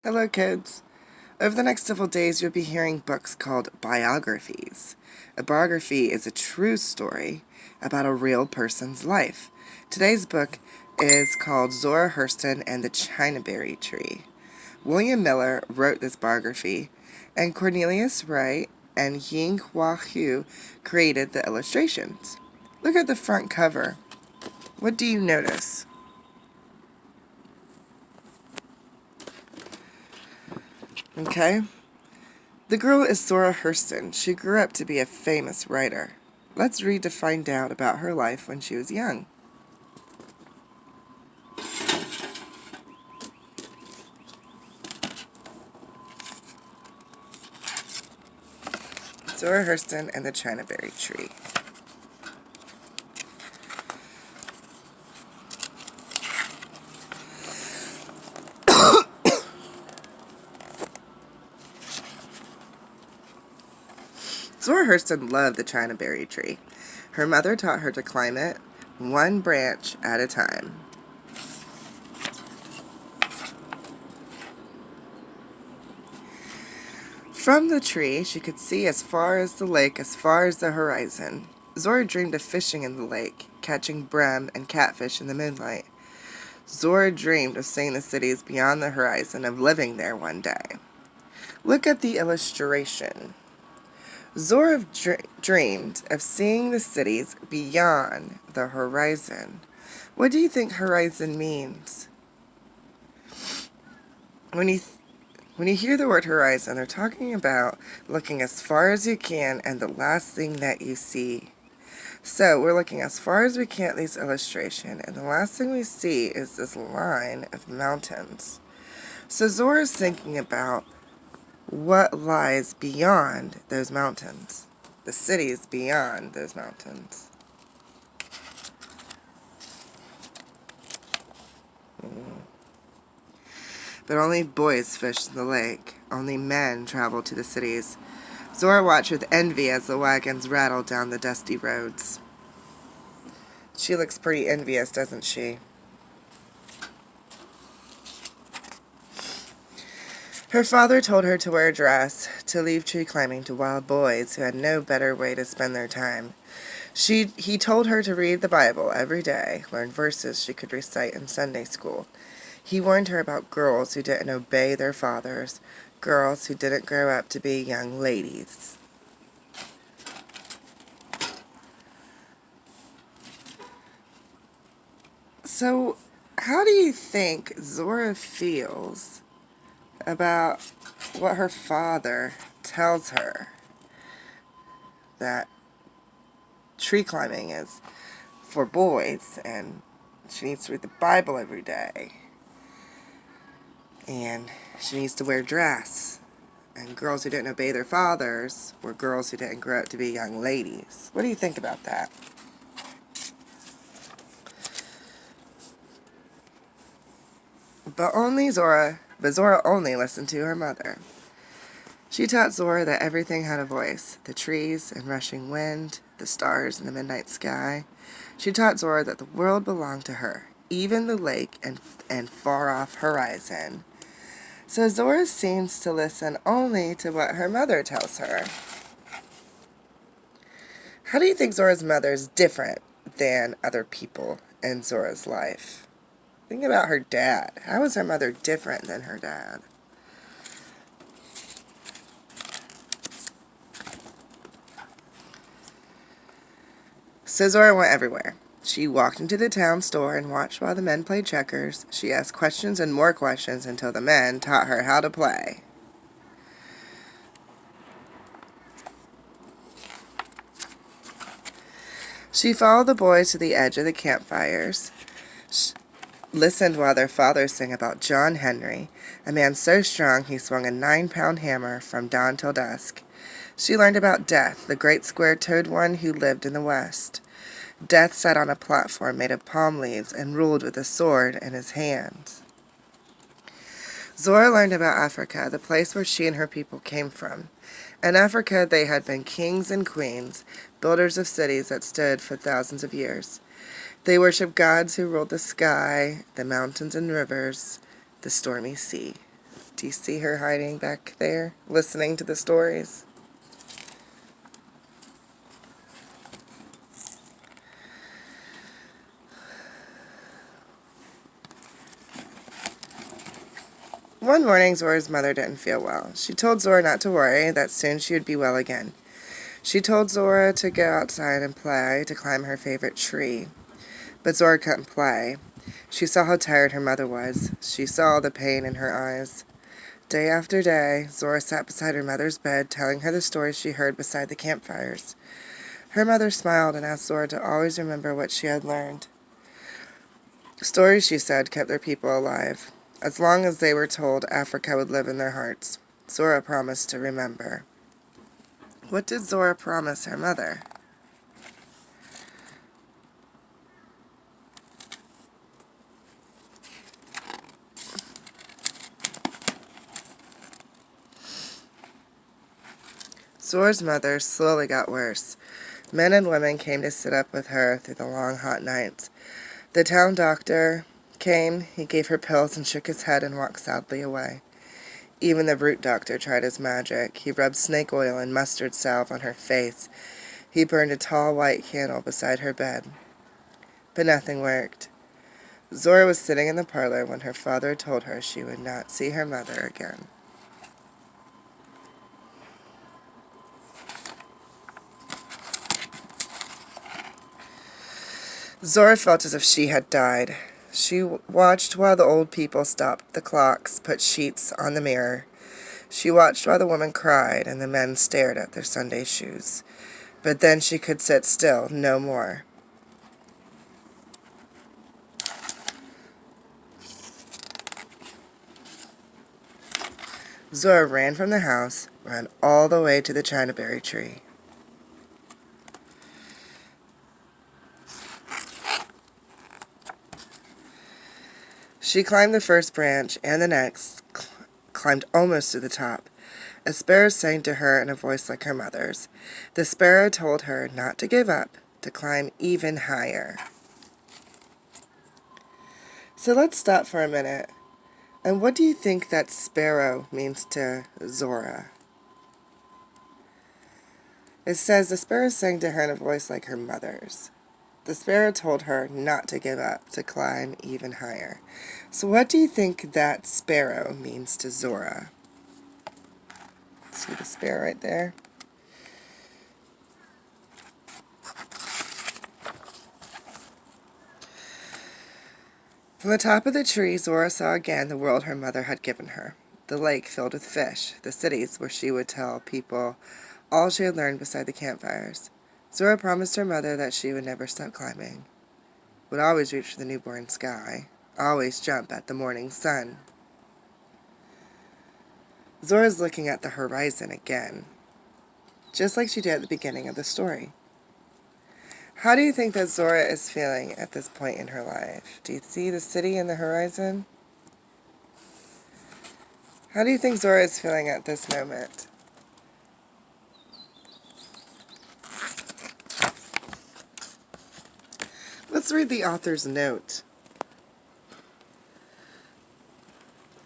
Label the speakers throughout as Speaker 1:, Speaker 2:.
Speaker 1: Hello, kids. Over the next several days, you'll be hearing books called biographies. A biography is a true story about a real person's life. Today's book is called Zora, Hurston, and the Chinaberry Tree. William Miller wrote this biography, and Cornelius Wright and Ying Hua Hu created the illustrations. Look at the front cover. What do you notice? Okay? The girl is Zora Hurston. She grew up to be a famous writer. Let's read to find out about her life when she was young. Zora Hurston and the Chinaberry Tree. Zora Hurston loved the Chinaberry Tree. Her mother taught her to climb it one branch at a time. From the tree, she could see as far as the lake, as far as the horizon. Zora dreamed of fishing in the lake, catching brim and catfish in the moonlight. Zora dreamed of seeing the cities beyond the horizon, of living there one day. Look at the illustration. Zora dreamed of seeing the cities beyond the horizon. What do you think horizon means? When you hear the word horizon, they're talking about looking as far as you can and the last thing that you see. So we're looking as far as we can at this illustration, and the last thing we see is this line of mountains. So Zora's thinking about what lies beyond those mountains, the cities beyond those mountains. But only boys fished in the lake. Only men traveled to the cities. Zora watched with envy as the wagons rattled down the dusty roads. She looks pretty envious, doesn't she? Her father told her to wear a dress, to leave tree climbing to wild boys who had no better way to spend their time. He told her to read the Bible every day, learn verses she could recite in Sunday school. He warned her about girls who didn't obey their fathers, girls who didn't grow up to be young ladies. So, how do you think Zora feels about what her father tells her? That tree climbing is for boys, and she needs to read the Bible every day. And she needs to wear a dress. And girls who didn't obey their fathers were girls who didn't grow up to be young ladies. What do you think about that? But Zora only listened to her mother. She taught Zora that everything had a voice, the trees and rushing wind, the stars in the midnight sky. She taught Zora that the world belonged to her, even the lake and far-off horizon. So Zora seems to listen only to what her mother tells her. How do you think Zora's mother is different than other people in Zora's life? Think about her dad. How is her mother different than her dad? So Zora went everywhere. She walked into the town store and watched while the men played checkers. She asked questions and more questions until the men taught her how to play. She followed the boys to the edge of the campfires, listened while their fathers sang about John Henry, a man so strong he swung a 9-pound hammer from dawn till dusk. She learned about Death, the great square-toed one who lived in the West. Death sat on a platform made of palm leaves and ruled with a sword in his hands. Zora learned about Africa, the place where she and her people came from. In Africa, they had been kings and queens, builders of cities that stood for thousands of years. They worshipped gods who ruled the sky, the mountains and rivers, the stormy sea. Do you see her hiding back there, listening to the stories? One morning, Zora's mother didn't feel well. She told Zora not to worry, that soon she would be well again. She told Zora to go outside and play, to climb her favorite tree. But Zora couldn't play. She saw how tired her mother was. She saw the pain in her eyes. Day after day, Zora sat beside her mother's bed, telling her the stories she heard beside the campfires. Her mother smiled and asked Zora to always remember what she had learned. Stories, she said, kept their people alive. As long as they were told, Africa would live in their hearts. Zora promised to remember. What did Zora promise her mother? Zora's mother slowly got worse. Men and women came to sit up with her through the long, hot nights. The town doctor came, he gave her pills and shook his head and walked sadly away. Even the root doctor tried his magic. He rubbed snake oil and mustard salve on her face. He burned a tall white candle beside her bed. But nothing worked. Zora was sitting in the parlor when her father told her she would not see her mother again. Zora felt as if she had died. She watched while the old people stopped the clocks, put sheets on the mirror. She watched while the women cried and the men stared at their Sunday shoes. But then she could sit still no more. Zora ran from the house, ran all the way to the Chinaberry tree. She climbed the first branch and the next, climbed almost to the top. A sparrow sang to her in a voice like her mother's. The sparrow told her not to give up, to climb even higher. So let's stop for a minute. And what do you think that sparrow means to Zora? It says the sparrow sang to her in a voice like her mother's. The sparrow told her not to give up, to climb even higher. So what do you think that sparrow means to Zora? See the sparrow right there? From the top of the tree, Zora saw again the world her mother had given her. The lake filled with fish, the cities where she would tell people all she had learned beside the campfires. Zora promised her mother that she would never stop climbing, would always reach for the newborn sky, always jump at the morning sun. Zora's looking at the horizon again, just like she did at the beginning of the story. How do you think that Zora is feeling at this point in her life? Do you see the city in the horizon? How do you think Zora is feeling at this moment? Let's read the author's note.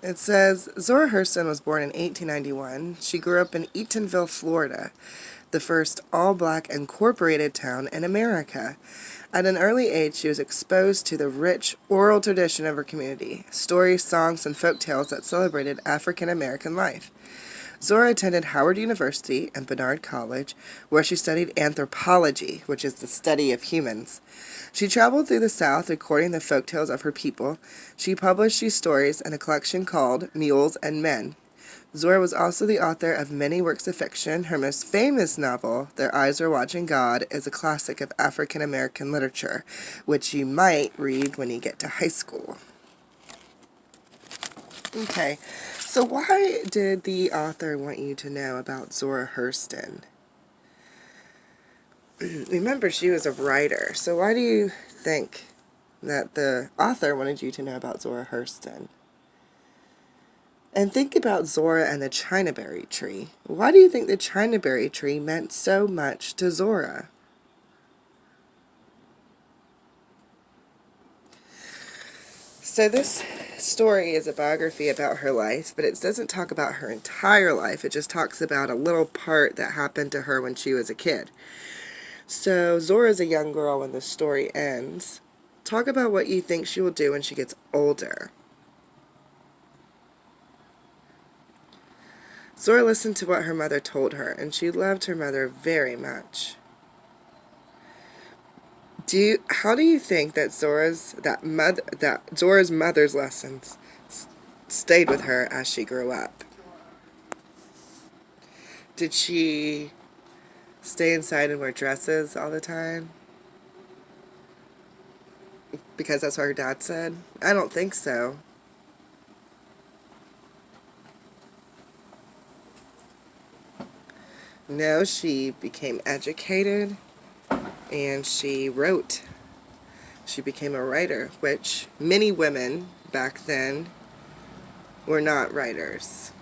Speaker 1: It says, Zora Hurston was born in 1891. She grew up in Eatonville, Florida, the first all-black incorporated town in America. At an early age, she was exposed to the rich oral tradition of her community, stories, songs, and folk tales that celebrated African American life. Zora attended Howard University and Barnard College, where she studied anthropology, which is the study of humans. She traveled through the South recording the folktales of her people. She published these stories in a collection called Mules and Men. Zora was also the author of many works of fiction. Her most famous novel, Their Eyes Were Watching God, is a classic of African American literature, which you might read when you get to high school. Okay, so why did the author want you to know about Zora Hurston? Remember, she was a writer, so why do you think that the author wanted you to know about Zora Hurston? And think about Zora and the Chinaberry tree. Why do you think the Chinaberry tree meant so much to Zora? So this story is a biography about her life, but it doesn't talk about her entire life. It just talks about a little part that happened to her when she was a kid. So Zora's a young girl when the story ends. Talk about what you think she will do when she gets older. Zora listened to what her mother told her, and she loved her mother very much. How do you think that Zora's mother's lessons stayed with her as she grew up? Did she stay inside and wear dresses all the time? Because that's what her dad said? I don't think so. No, she became educated and she wrote. She became a writer, which many women back then were not writers.